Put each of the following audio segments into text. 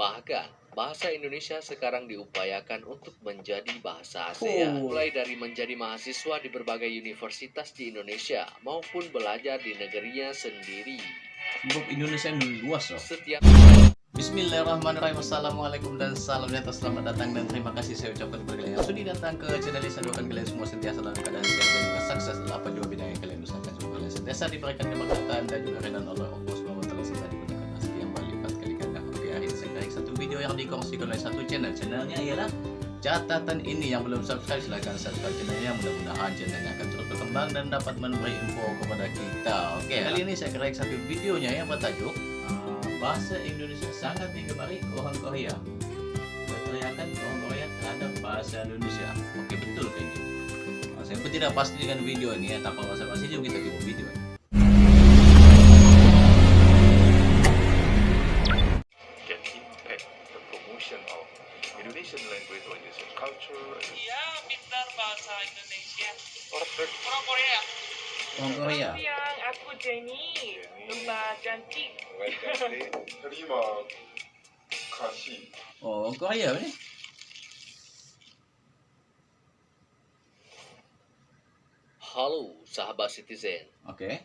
Bahkan, bahasa Indonesia sekarang diupayakan untuk menjadi bahasa ASEAN. Mulai dari menjadi mahasiswa di berbagai universitas di Indonesia maupun belajar di negerinya sendiri. Sebab Indonesia ini luas loh. Setiap Bismillahirrahmanirrahim. Assalamualaikum dan salam sejahtera. Selamat datang dan terima kasih saya ucapkan kepada kalian yang sudah datang ke channel ini. Saya doakan kalian semua sentiasa dalam keadaan sehat dan juga sukses dalam apa juga bidang yang kalian usahakan. Semoga kalian sentiasa diberikan keberkahan dan juga ridhaan Allah SWT serta digunakan rezeki yang berlipat kali ganda. Oke, hari ini saya tarik satu video yang dikongsikan oleh satu channel. Channelnya ialah Catatan Ini. Yang belum subscribe silahkan subscribe channelnya. Mudah-mudahan channelnya akan terus berkembang dan dapat memberi info kepada kita. Oke, kali ini saya tarik satu videonya yang bertajuk bahasa Indonesia sangat digemari orang Korea. Berteriakan orang Korea terhadap bahasa Indonesia. Oke, betul kayak gitu. Saya pun tidak pasti dengan video ini ya, tanpa basa-basi juga kita tengok video. Can impact the promotion of Indonesian language or Indonesian culture. Iya, pintar bahasa Indonesia. Orang Orang Korea. Orang Korea. Siang, aku Jenny, Mbak cantik. terima kasih. Oh, orang Korea ni. Halo, sahabat Citizen. Oke.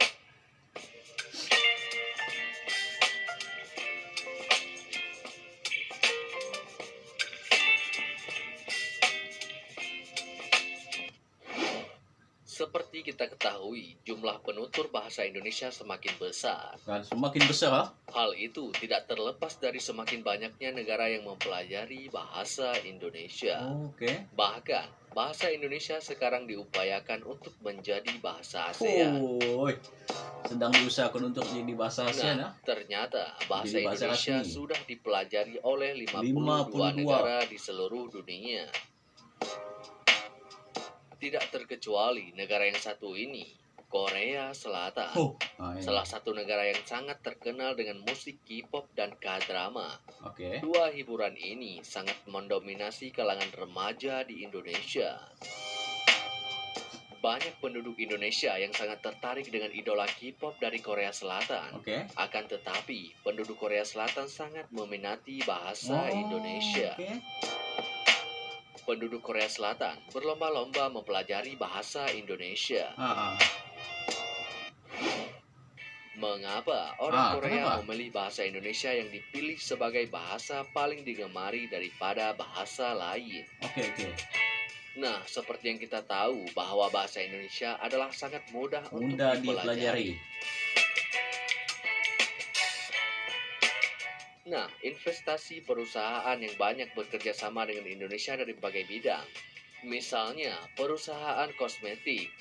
Seperti kita ketahui, jumlah penutur bahasa Indonesia semakin besar. Kan semakin besar ah. Hal itu tidak terlepas dari semakin banyaknya negara yang mempelajari bahasa Indonesia. Oke. Bahkan, bahasa Indonesia sekarang diupayakan untuk menjadi bahasa ASEAN. Oh, sedang diusahakan untuk jadi bahasa ASEAN Nah, ah. ternyata bahasa Jadi bahasa Indonesia resmi. sudah dipelajari oleh 52 52. negara di seluruh dunia. Tidak terkecuali negara yang satu ini, Korea Selatan. Oh, ini. Salah satu negara yang sangat terkenal dengan musik K-pop dan K-drama. Oke. Dua hiburan ini sangat mendominasi kalangan remaja di Indonesia. Banyak penduduk Indonesia yang sangat tertarik dengan idola K-pop dari Korea Selatan. Oke. Akan tetapi, penduduk Korea Selatan sangat meminati bahasa Indonesia. Oke. Penduduk Korea Selatan berlomba-lomba mempelajari bahasa Indonesia. Mengapa orang Korea kenapa? memilih bahasa Indonesia yang dipilih sebagai bahasa paling digemari daripada bahasa lain? Oke. Nah, seperti yang kita tahu bahwa bahasa Indonesia adalah sangat mudah untuk Mudah dipelajari. dipelajari. Nah, investasi perusahaan yang banyak bekerja sama dengan Indonesia dari berbagai bidang. Misalnya, perusahaan kosmetik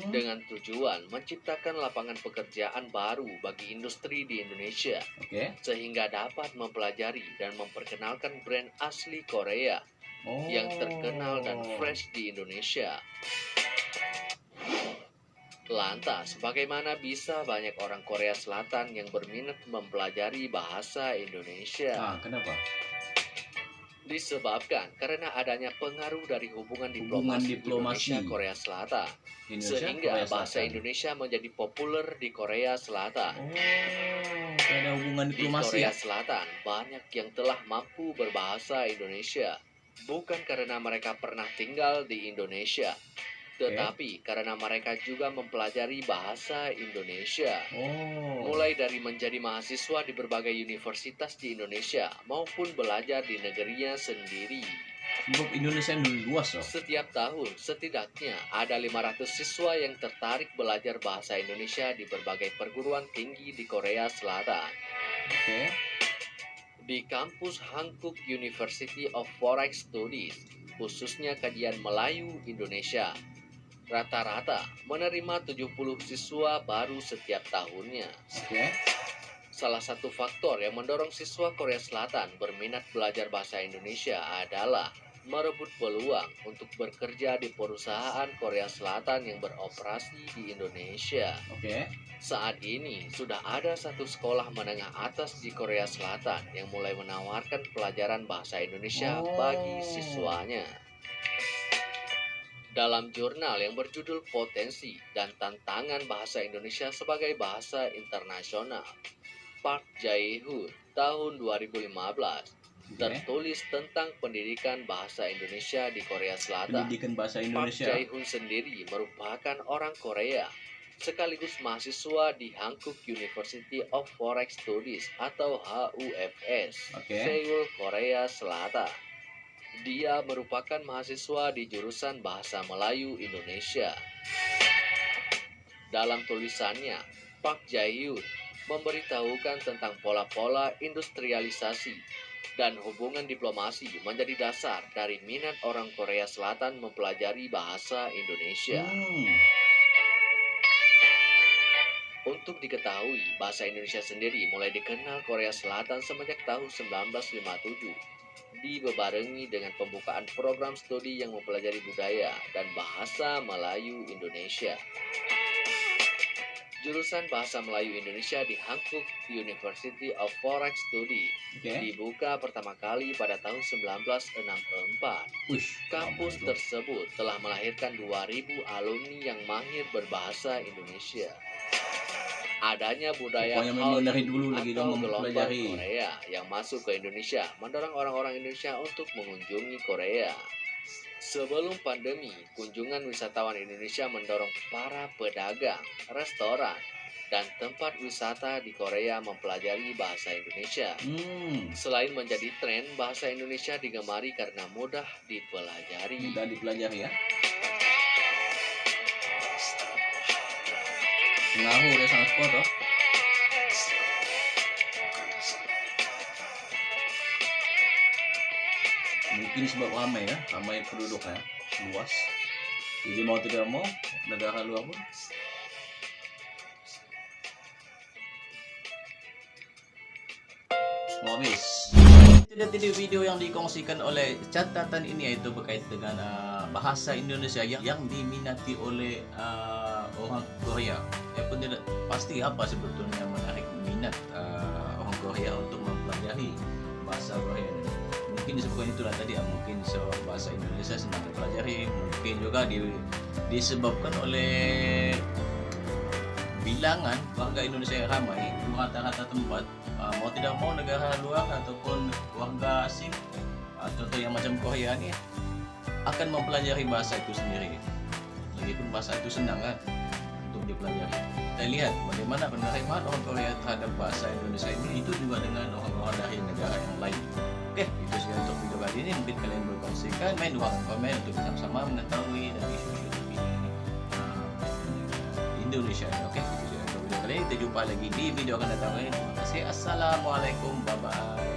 dengan tujuan menciptakan lapangan pekerjaan baru bagi industri di Indonesia, Oke. sehingga dapat mempelajari dan memperkenalkan brand asli Korea Oh. yang terkenal dan fresh di Indonesia. Lantas, bagaimana bisa banyak orang Korea Selatan yang berminat mempelajari bahasa Indonesia? Kenapa? Disebabkan karena adanya pengaruh dari hubungan Hubungan diplomasi diplomasi. Indonesia Korea Selatan, Indonesia, sehingga Korea bahasa Selatan. Indonesia menjadi populer di Korea Selatan. Oh, ada hubungan Di diplomasi Korea ya? Selatan, banyak yang telah mampu berbahasa Indonesia, bukan karena mereka pernah tinggal di Indonesia, tetapi karena mereka juga mempelajari bahasa Indonesia. Oh. Mulai dari menjadi mahasiswa di berbagai universitas di Indonesia maupun belajar di negerinya sendiri. Sebab Indonesia ini luas loh. Setiap tahun, setidaknya ada 500 siswa yang tertarik belajar bahasa Indonesia di berbagai perguruan tinggi di Korea Selatan. Oke. Di kampus Hankook University of Foreign Studies, khususnya kajian Melayu Indonesia, rata-rata menerima 70 siswa baru setiap tahunnya. Oke. Salah satu faktor yang mendorong siswa Korea Selatan berminat belajar bahasa Indonesia adalah merebut peluang untuk bekerja di perusahaan Korea Selatan yang beroperasi di Indonesia. Oke. Saat ini sudah ada satu sekolah menengah atas di Korea Selatan yang mulai menawarkan pelajaran bahasa Indonesia bagi siswanya. Dalam jurnal yang berjudul Potensi dan Tantangan Bahasa Indonesia sebagai Bahasa Internasional, Park Jae-hoon tahun 2015 tertulis tentang pendidikan bahasa Indonesia di Korea Selatan. Pendidikan bahasa Park Indonesia. Jae-hoon sendiri merupakan orang Korea, sekaligus mahasiswa di Hankuk University of Foreign Studies atau HUFS, Oke. Seoul, Korea Selatan. Dia merupakan mahasiswa di jurusan Bahasa Melayu Indonesia. Dalam tulisannya, Park Jae-hoon memberitahukan tentang pola-pola industrialisasi dan hubungan diplomasi menjadi dasar dari minat orang Korea Selatan mempelajari bahasa Indonesia. Untuk diketahui, bahasa Indonesia sendiri mulai dikenal Korea Selatan semenjak tahun 1957, dibebarengi dengan pembukaan program studi yang mempelajari budaya dan bahasa Melayu Indonesia. Jurusan Bahasa Melayu Indonesia di Hankuk University of Foreign Study dibuka pertama kali pada tahun 1964. Kampus tersebut telah melahirkan 2.000 alumni yang mahir berbahasa Indonesia. Adanya budaya Pokoknya dari dulu lagi atau dong gelombang mempelajari. Korea yang masuk ke Indonesia mendorong orang-orang Indonesia untuk mengunjungi Korea. Sebelum pandemi, kunjungan wisatawan Indonesia mendorong para pedagang, restoran, dan tempat wisata di Korea mempelajari bahasa Indonesia. Selain menjadi tren, bahasa Indonesia digemari karena mudah dipelajari. Mudah dipelajari ya. Ngaruh ya sangat kuat toh. Mungkin sebab ramai ya, ramai penduduknya, luas. Jadi mau tidak mau, negara luar pun mau habis. Tidak video yang dikongsikan oleh catatan ini yaitu berkait dengan bahasa Indonesia yang diminati oleh orang Korea. Ya pun tidak pasti apa sebetulnya menarik minat orang Korea untuk mempelajari bahasa Korea ini. Mungkin disebabkan itulah tadi ya, mungkin bahasa Indonesia senang dipelajari, mungkin juga disebabkan oleh bilangan warga Indonesia yang ramai di rata-rata tempat, mau tidak mau negara luar ataupun warga asing, contoh yang macam Korea ini akan mempelajari bahasa itu sendiri. Lagipun bahasa itu senang kan untuk dipelajari. Kita lihat bagaimana penerimaan orang Korea terhadap bahasa Indonesia ini itu juga dengan orang-orang dari negara yang lain. Oke, itu saja untuk video kali ini. Mungkin kalian berkongsikan, main di ruangan komen untuk bersama-sama mengetahui dari isu-isu terkini Indonesia. Oke, itu saja untuk video kali ini. Kita jumpa lagi di video akan datang. Terima kasih. Assalamualaikum. Bye bye.